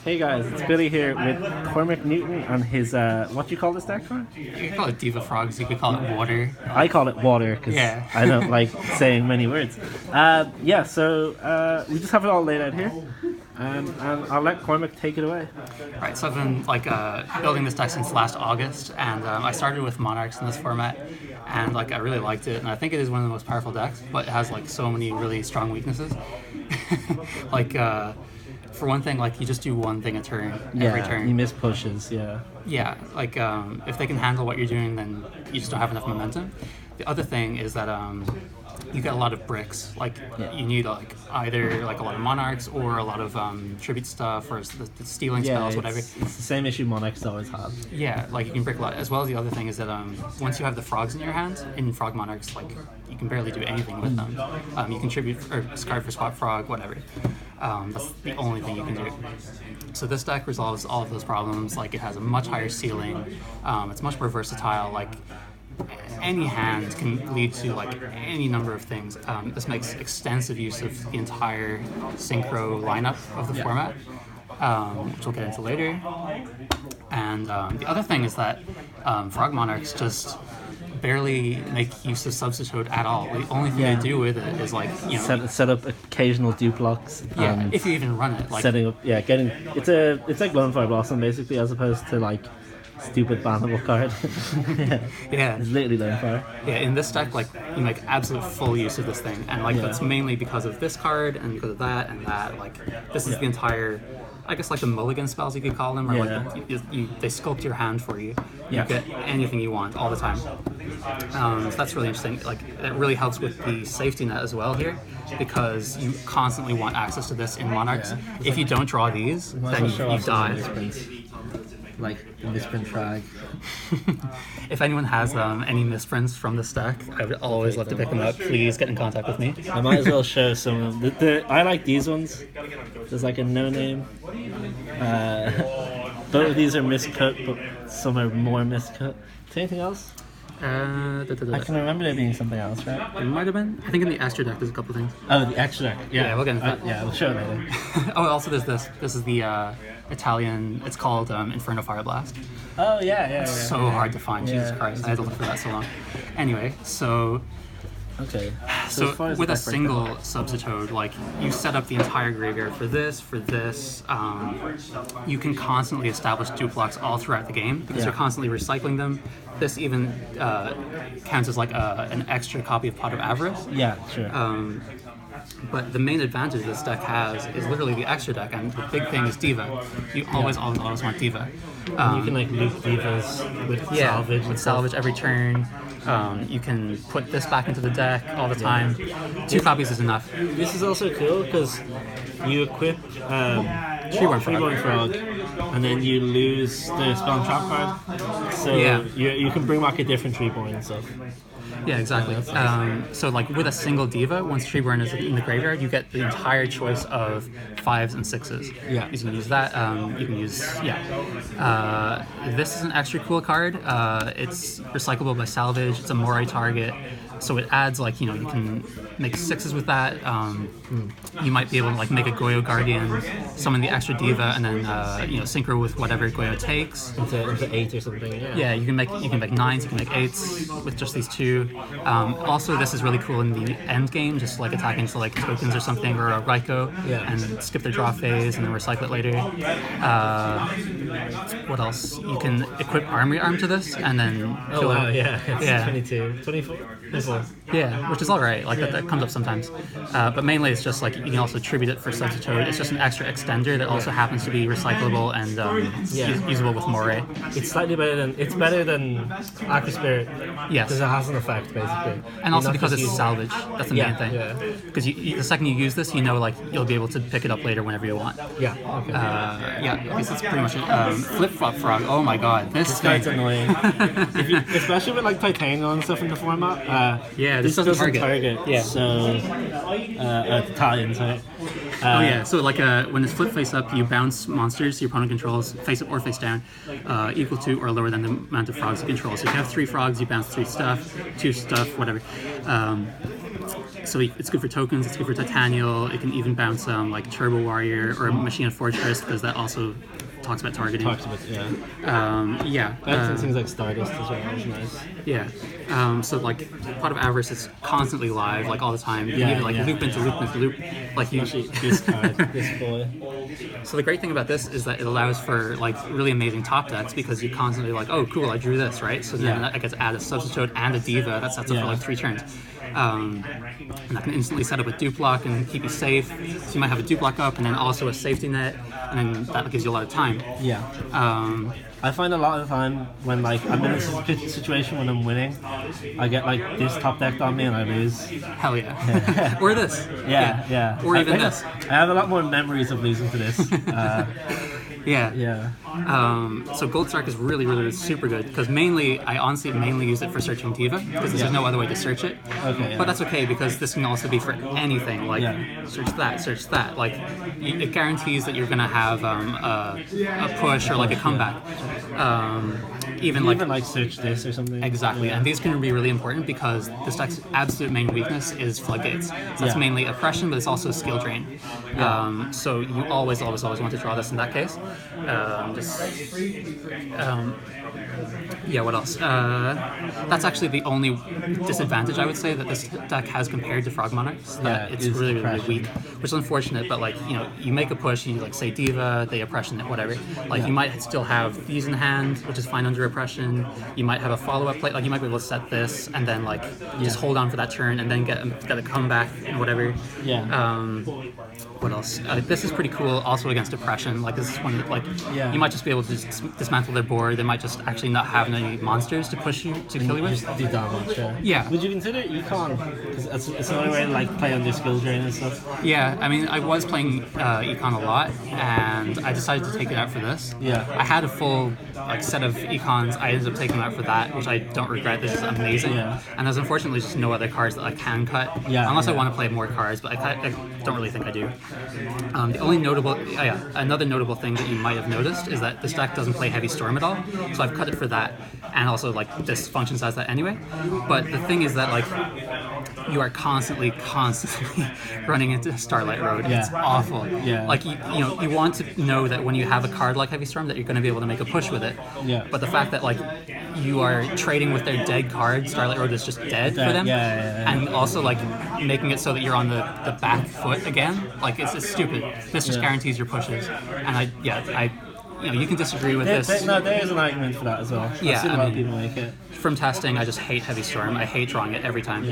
Hey guys, it's Billy here with Cormac Newton on his, what do you call this deck for? You could call it Diva Frogs, you could call it water. I call it water because Yeah. I don't like saying many words. So we just have it all laid out here. And I'll let Cormac take it away. Right, so I've been building this deck since last August, and I started with Monarchs in this format, and I really liked it, and I think it is one of the most powerful decks, but it has so many really strong weaknesses. For one thing, you just do one thing a turn every turn. You miss pushes, yeah. Yeah, if they can handle what you're doing, then you just don't have enough momentum. The other thing is that you get a lot of bricks. You need either a lot of Monarchs or a lot of tribute stuff or the stealing spells, whatever. It's the same issue Monarchs always have. Yeah, you can brick a lot. As well as the other thing is that once you have the frogs in your hand, in Frog Monarchs, you can barely do anything with them. You can tribute or discard for Swap Frog, whatever. That's the only thing you can do. So this deck resolves all of those problems. It has a much higher ceiling. It's much more versatile. Any hand can lead to any number of things. This makes extensive use of the entire synchro lineup of the format, which we'll get into later. And the other thing is that Frog Monarchs just barely make use of Substitute at all. The only thing they do with it is set up occasional duplex. Yeah, if you even run it. Setting up, it's like Lone Fire Blossom basically, as opposed to stupid bannable card. Yeah, it's literally Lone Fire. Yeah, in this deck, you make absolute full use of this thing, and that's mainly because of this card and because of that and that. This is the entire, I guess, the mulligan spells you could call them, or they sculpt your hand for you. You get anything you want all the time. So that's really interesting. It really helps with the safety net as well here, because you constantly want access to this in Monarchs. If you don't draw these, then you die. The misprint frag. If anyone has any misprints from this deck, I would always love to pick them up. Please get in contact with me. I might as well show some of them. I like these ones. There's a no-name. Both of these are miscut, but some are more miscut. Is there anything else? I can remember there being something else, right? It might have been. I think in the extra deck there's a couple things. Oh, the extra deck. Yeah, we'll get into that. Yeah, we'll show it later. Oh, also there's this. This is the Italian. It's called Inferno Fire Blast. Oh yeah. So hard to find. Jesus Christ, I had to look for that so long. Anyway, so. Okay. So with a single Substitute, you set up the entire graveyard for this. You can constantly establish duplex all throughout the game because you're constantly recycling them. This even counts as an extra copy of Pot of Avarice. Yeah, sure. But the main advantage this deck has is literally the extra deck, and the big thing is Diva. You always want Diva. You can loop Divas with salvage. With salvage every turn. You can put this back into the deck all the time. 2 copies is enough. This is also cool because you equip Treeborn Frog, and then you lose the Spell and Trap card. So you can bring back a different Treeborn and stuff. Yeah, exactly. So with a single Diva, once Treeborn is in the graveyard, you get the entire choice of 5s and 6s. Yeah. You can use that. You can use, this is an extra cool card. It's recyclable by salvage. It's a Moray target. So it adds, you can make 6s with that. You might be able to, make a Goyo Guardian, summon the extra Diva, and then, synchro with whatever Goyo takes. Into 8 or something, Yeah, you can make 9s, you can make 8s with just these 2. Also, this is really cool in the end game, just attacking to tokens or something, or a Raikou, and skip their draw phase and then recycle it later. What else? You can equip Armory Arm to this and then kill it. It's 22. 24? Yeah, which is alright, that comes up sometimes. But mainly it's just you can also tribute it for Substitute. It's just an extra extender that also happens to be recyclable and usable with Moray. It's slightly better than Aqua Spirit. Yes. Because it has an effect, basically. And also because it's salvage. That's the main thing. Because the second you use this, you'll be able to pick it up later whenever you want. Yeah, okay. I guess that's pretty much it. Flip-flop Frog, oh my god. This guy's annoying. Especially with Titanium and stuff in the format. This doesn't target. Yeah. So, Italians, right? So when it's flip face up, you bounce monsters your opponent controls face up or face down, equal to or lower than the amount of frogs you control. So if you have 3 frogs, you bounce 3 stuff, 2 stuff, whatever. So it's good for tokens. It's good for Titanial. It can even bounce like Turbo Warrior or Machine of Fortress, because that also talks about targeting. Things like Stardust as well is nice. Yeah. So like Pot of Avarice is constantly live, like all the time. You can even like loop into loop into loop. Like you. This card, this boy. So the great thing about this is that it allows for like really amazing top decks, because you constantly like, oh cool, I drew this, right? So then I get to add a Substitute and a Diva that sets up for like 3 turns. And that can instantly set up a dupe block and keep you safe. So you might have a dupe block up and then also a safety net, and then that gives you a lot of time. Yeah. I find a lot of the time when like I'm in a situation when I'm winning, I get like this top decked on me and I lose. Hell yeah. Or this. Yeah. Or even this. I have a lot more memories of losing to this. Yeah. So Gold Strike is really, really super good, because I honestly mainly use it for searching Diva, because there's no other way to search it. But that's okay, because this can also be for anything, like search that. Like it guarantees that you're gonna have a push or like a comeback. Even like search this or something. Exactly, and these can be really important, because this deck's absolute main weakness is floodgates. So that's mainly oppression, but it's also skill drain. So you always want to draw this in that case. What else? That's actually the only disadvantage I would say that this deck has compared to Frog Monarchs. That it's really, really weak, which is unfortunate. But like, you make a push, you like say Diva, they oppression it, whatever. Like you might still have these in hand, which is fine under oppression. You might have a follow-up play, like you might be able to set this and then like just hold on for that turn and then get a comeback and whatever. What else? This is pretty cool. Also against oppression, like this is one that, like you might just be able to just dismantle their board. They might just actually not have any monsters to push you to kill you with. Do damage. Yeah. Would you consider Econ? Because it's the only way to like play under skill drain and stuff. Yeah, I mean, I was playing Econ a lot, and I decided to take it out for this. I had a full like set of Econs. I ended up taking them out for that, which I don't regret. This is amazing. And there's unfortunately just no other cards that I can cut. Unless I want to play more cards, but I don't really think I do. The only another notable thing that you might have noticed is that this deck doesn't play Heavy Storm at all, so I've cut it for that, and also like this functions as that anyway. But the thing is that like you are constantly running into Starlight Road. It's awful. Like you want to know that when you have a card like Heavy Storm that you're going to be able to make a push with it. But the fact that like you are trading with their dead card, Starlight Road is just dead for them. And also like making it so that you're on the back foot again, like it's stupid. This just guarantees your pushes. And you can disagree with this. There is an argument for that as well. I've seen a lot of people make it. From testing, I just hate Heavy Storm. I hate drawing it every time.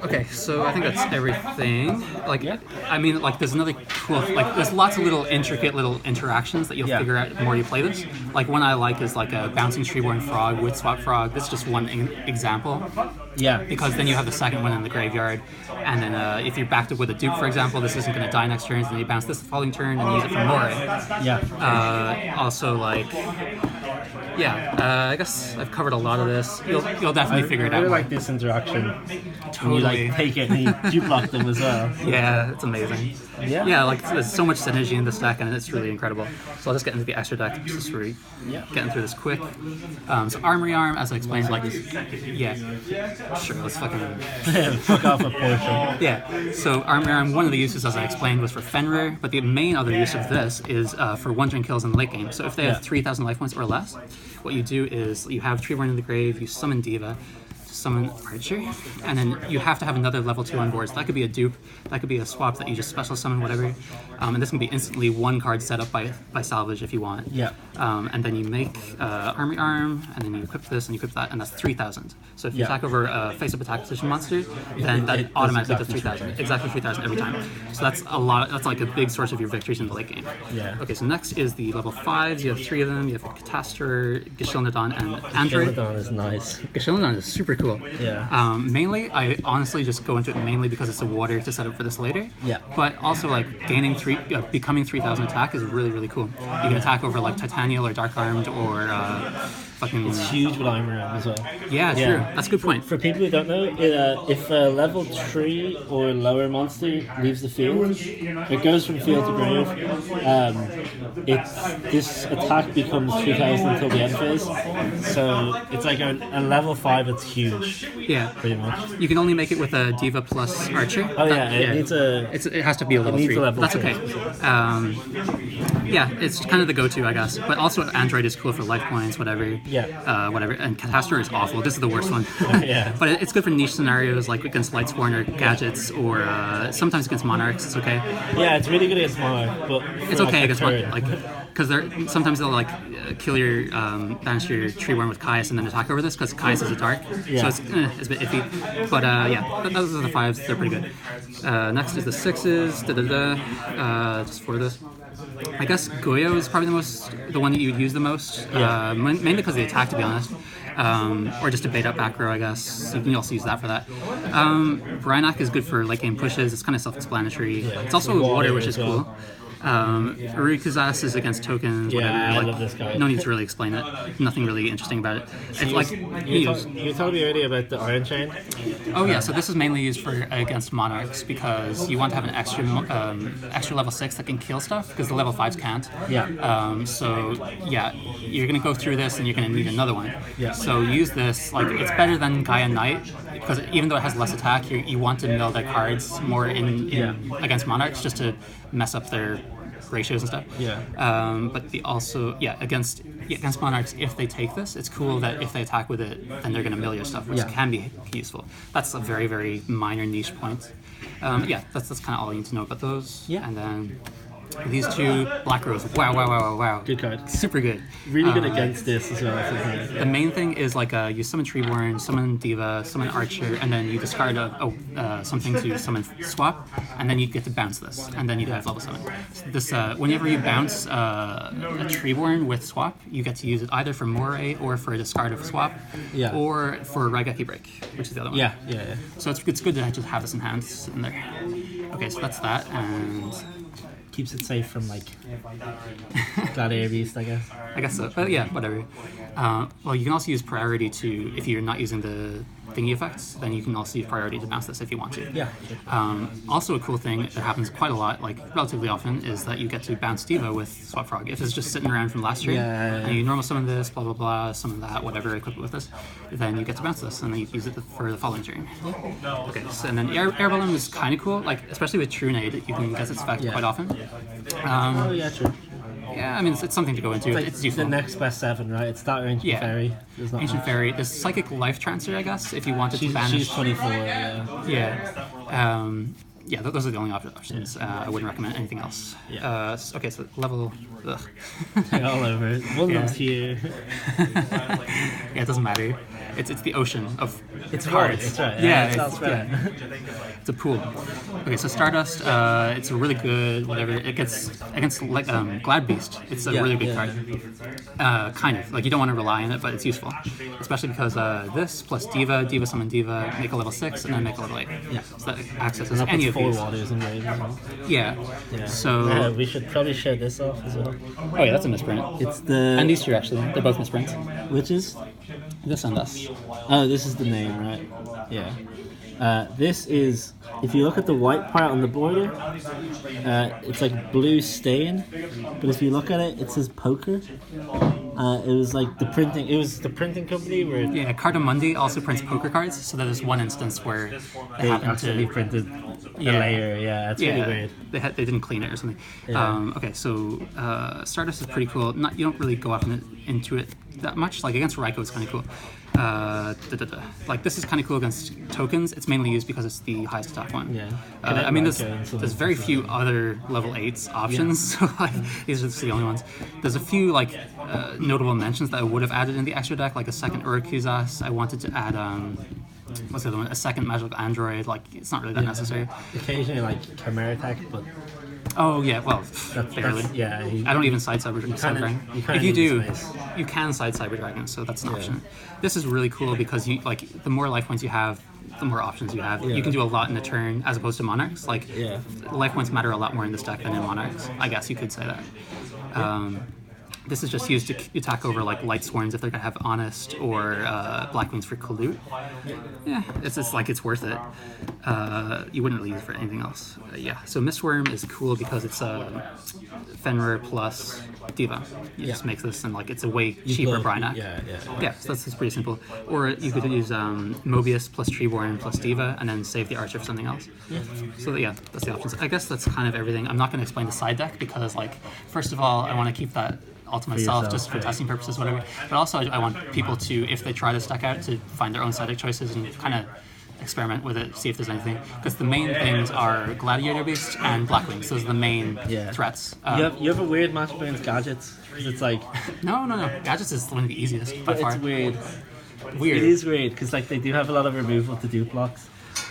Okay, so I think that's everything. Like, I mean, like, there's another cool, like, there's lots of little intricate little interactions that you'll figure out the more you play this. Like, one I like is like a bouncing treeborn frog with swap frog. This is just one example. Because then you have the second one in the graveyard, and then if you're backed up with a dupe, for example, this isn't going to die next turn, so then you bounce this the following turn and use it for more. Also, like, I guess I've covered a lot of this. You'll definitely figure it out. I really like this interaction. Totally. You like take it and you block them as well. It's amazing. Like there's so much synergy in this deck, and it's really incredible. So I'll just get into the extra deck, just getting through this quick. So Armory Arm, as I explained, like sure, let's fucking fuck off a portion. So Armory Arm, one of the uses, as I explained, was for Fenrir, but the main other use of this is for one-turn kills in the late game. So if they have 3,000 life points or less, what you do is you have Treeborn in the grave, you summon Diva, summon Archer, and then you have to have another level 2 on board. So that could be a dupe, that could be a swap that you just special summon, whatever. And this can be instantly one card set up by salvage if you want. And then you make Armory Arm, and then you equip this and you equip that, and that's 3,000. So if you attack over a face-up attack position monster, then that automatically does 3,000. Exactly 3,000 every time. So that's a lot. That's like a big source of your victories in the late game. Okay, so next is the level 5s. You have 3 of them. You have Catastor, Gishilnadon, and Android. Gishilnadon is nice. Gishilnadon is super cool. Mainly, I honestly just go into it mainly because it's a water to set up for this later. But also like becoming 3,000 attack is really, really cool. You can attack over like Titanial or Dark Armed or fucking. It's huge with armor as well. Yeah, true. That's a good point. For people who don't know, if a level 3 or lower monster leaves the field, it goes from field to grave. This attack becomes 3,000 until the end phase. So it's like a level 5. It's huge. Yeah, pretty much. You can only make it with a Diva plus Archer. Oh yeah, it needs it has to be a level 3. That's okay. Yeah, it's kind of the go-to, I guess. But also, Android is cool for life points, whatever. Yeah. Whatever. And Catastor is awful. This is the worst one. Yeah. But it's good for niche scenarios, like against Lightsworn or gadgets, or sometimes against Monarchs. It's okay. Yeah, it's really good against Monarch, but it's okay against Monarch, like because sometimes they'll like kill your banish your Treeworm with Caius and then attack over this because Caius is a dark, so it's a bit iffy. But those are the 5s. They're pretty good. Next is the 6s. Just for this. I guess Goyo is probably the one that you would use the most, mainly because of the attack, to be honest, or just a bait up back row, I guess. You can also use that for that. Rhynak is good for late game pushes. It's kind of self-explanatory. It's also water, which is cool. Urikuza's is against tokens. Yeah, whatever. I love this guy. No need to really explain it. Nothing really interesting about it. It's like you told me earlier about the Iron Chain. Oh yeah, so this is mainly used for against Monarchs because you want to have an extra level 6 that can kill stuff because the level 5s can't. Yeah. So yeah, you're gonna go through this and you're gonna need another one. Yeah. So use this. Like it's better than Gaia Knight because even though it has less attack, you want to mill their cards more in against Monarchs just to mess up their ratios and stuff. Yeah. But against Monarchs, if they take this, it's cool that if they attack with it, then they're gonna mill your stuff, which can be useful. That's a very, very minor niche point. That's kind of all you need to know about those. Yeah. And then these 2 Black Rose. Wow. Good card. Super good. Really good against this as well. The main thing is like you summon Treeborn, summon Diva, summon Archer, and then you discard something to summon swap, and then you get to bounce this, and then you have level summon. So this whenever you bounce a Treeborn with swap, you get to use it either for Moray or for a discard of swap, or for Raigeki Break, which is the other one. Yeah. So it's good to just have this in hand in there. Okay, so that's that, and keeps it safe from like Gladiator Beast, I guess. I guess so. But yeah, whatever. Well, you can also use priority to, if you're not using the thingy effects, then you can also use priority to bounce this if you want to. Yeah. Also a cool thing that happens quite a lot, like relatively often, is that you get to bounce Diva with Swap Frog. If it's just sitting around from last turn, and you normal summon this, blah blah blah, summon that, whatever, equip it with this, then you get to bounce this, and then you use it for the following turn. Okay, so, and then Air Balloon is kind of cool, like especially with True Nade, you can get its effect quite often. True. Yeah, I mean, it's something to go into. Like it's useful. the next best 7, right? It's that Ancient Fairy. Ancient Fairy. There's Psychic Life Transfer, I guess, if you wanted to banish. She's 24, those are the only options. I wouldn't recommend anything else. Yeah. Okay, so level... all over. One of them's here. It doesn't matter. It's the ocean of it's cards. It's right. It's a pool. Okay, so Stardust, it's a really good whatever. It gets against like Glad Beast. It's a really good card. Kind of like you don't want to rely on it, but it's useful, especially because this plus Diva summon Diva, make a level 6, and then make a level 8. Yeah. So that accesses any of 4 these. waters in waves as well. Yeah. So we should probably show this off as well. Oh yeah, that's a misprint. It's the and these 2 actually. They're both misprints. Which is this and this. Oh, this is the name, right? Yeah. This is, if you look at the white part on the border, it's like blue stain, but if you look at it, it says poker. It was like the printing company where... Yeah, Cardamundi also prints poker cards, so there's one instance where they accidentally printed a layer, it's really weird. They didn't clean it or something. Yeah. Okay, so Stardust is pretty cool. You don't really go up into it that much. Like against Raikou, it's kind of cool. Like this is kind of cool against tokens. It's mainly used because it's the highest attack one. Yeah. I mean, there's very few other level 8s options. So like these are the only ones. There's a few like notable mentions that I would have added in the extra deck, like a second Urikuzas. I wanted to add what's the other one? A second magical android. Like it's not really that necessary. Occasionally like Chimera attack, but. Oh yeah, well, barely. I don't even side Cyber Dragon. If you do, you can side Cyber Dragon, so that's an option. This is really cool because you like the more life points you have, the more options you have. You can do a lot in a turn as opposed to Monarchs. Like life points matter a lot more in this deck than in Monarchs. I guess you could say that. This is just used to attack over like light swarms if they're gonna have Honest or Black Wings for Colute. Yeah, it's just like it's worth it. You wouldn't really use it for anything else. Yeah, so Mistworm is cool because it's Fenrir plus Diva. You just make this and like it's a way cheaper Brynac. Yeah, so that's pretty simple. Or you could use Mobius plus Treeborn plus Diva and then save the Archer for something else. So yeah, that's the options. I guess that's kind of everything. I'm not going to explain the side deck because like, first of all, I want to keep that all to myself just for testing purposes, whatever. But also I want people to, if they try this deck out, to find their own side deck choices and kind of experiment with it, see if there's anything. Because the main things are Gladiator Beast and Blackwings. Those are the main threats. You have a weird matchup against Gadgets. Because it's like... No. Gadgets is one of the easiest by far. It's weird. Weird. It is weird, because like they do have a lot of removal to dupe blocks.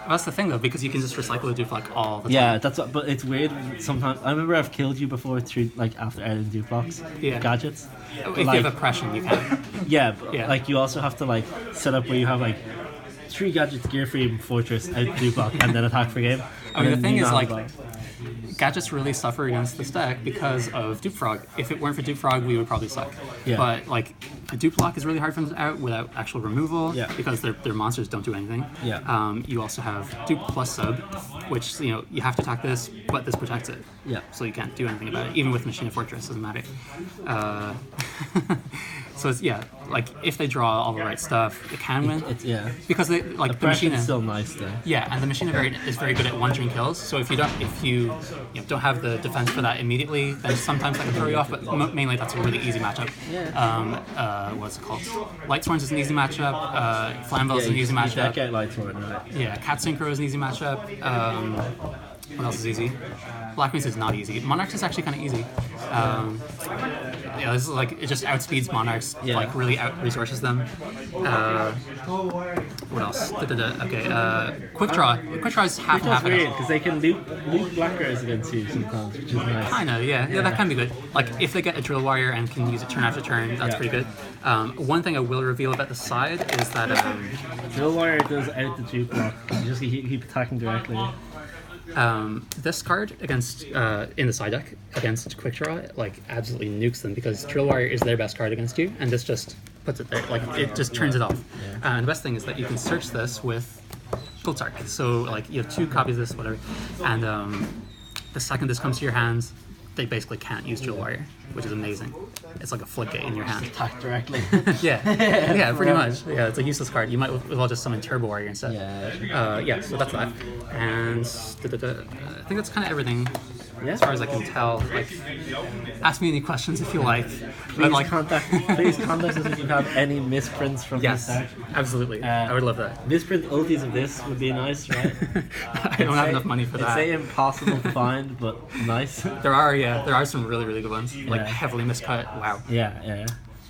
Well, that's the thing though, because you can just recycle the dupe block all the time. Yeah, that's what, but it's weird sometimes. I remember I've killed you before through like after adding dupe blocks. Gadgets. If you have oppression, you can. Yeah, but like you also have to like set up where you have like 3 gadgets, gear free, fortress, out dupe block, and then attack for game. I mean, the thing is like, Gadgets really suffer against this deck because of Dupe Frog. If it weren't for Dupe Frog, we would probably suck. But like a Dupe Block is really hard for them out without actual removal because their monsters don't do anything. You also have Dupe plus Sub, which you have to attack this, but this protects it. So you can't do anything about it. Even with Machine of Fortress, doesn't matter. So it's like if they draw all the right stuff, it can win. Because they like the Machine is still nice though. And the Machine is very good at one-turn kills. So if you don't have the defense for that immediately, then sometimes that can throw you off. But mainly that's a really easy matchup. What's it called? Light Sworns is an easy matchup. Flamvell is an easy matchup. Deck out Light Sworn, right? Cat Synchro is an easy matchup. What else is easy? Black Wings is not easy. Monarchs is actually kind of easly. This is like it just outspeeds Monarchs, like really out resources them. What else? Okay, Quick Draw. Quick Draw is half and half. Weird because they can loot Black Rares against you sometimes, which is nice. Kinda, yeah, that can be good. Like if they get a Drill Warrior and can use it turn after turn, that's pretty good. One thing I will reveal about the side is that Drill Warrior does out the dupe block. You just keep attacking directly. This card against in the side deck against Quick Draw like absolutely nukes them because Drill Warrior is their best card against you, and this just puts it there. Like it just turns it off. And the best thing is that you can search this with Gultark. So like you have 2 copies of this, whatever, and the second this comes to your hands, they basically can't use Drill Warrior, which is amazing. It's like a floodgate in your hand. Attack directly. yeah, pretty much. Yeah, it's a useless card. You might as well just summon Turbo Warrior instead. So that's that. And I think that's kind of everything. As far as I can tell, like, ask me any questions if you like. Please contact us if you have any misprints from this deck. Absolutely. I would love that. Misprint ultis of this would be nice, right? I don't have enough money for that. It's impossible to find, but nice. There are some really, really good ones. Like heavily miscut. Wow. Yeah.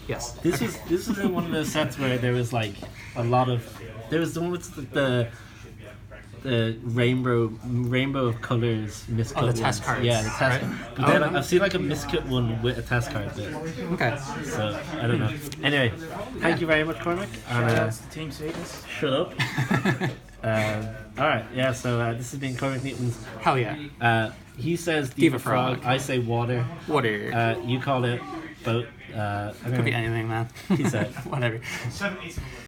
Yes. This was in one of those sets where there was like a lot of. There was the one with the rainbow of colors miscut. Oh, the test cards. Yeah, the test cards. But then I've seen like a miscut one with a test card bit. Okay. So I don't know. Anyway, thank you very much, Cormac. And Team Sadist. shut up. Alright, so this has been Cormac Newton's. Hell yeah. He says Diva Frog. I say water. Water. You call it boat. Could be anything, man. He said. Whatever.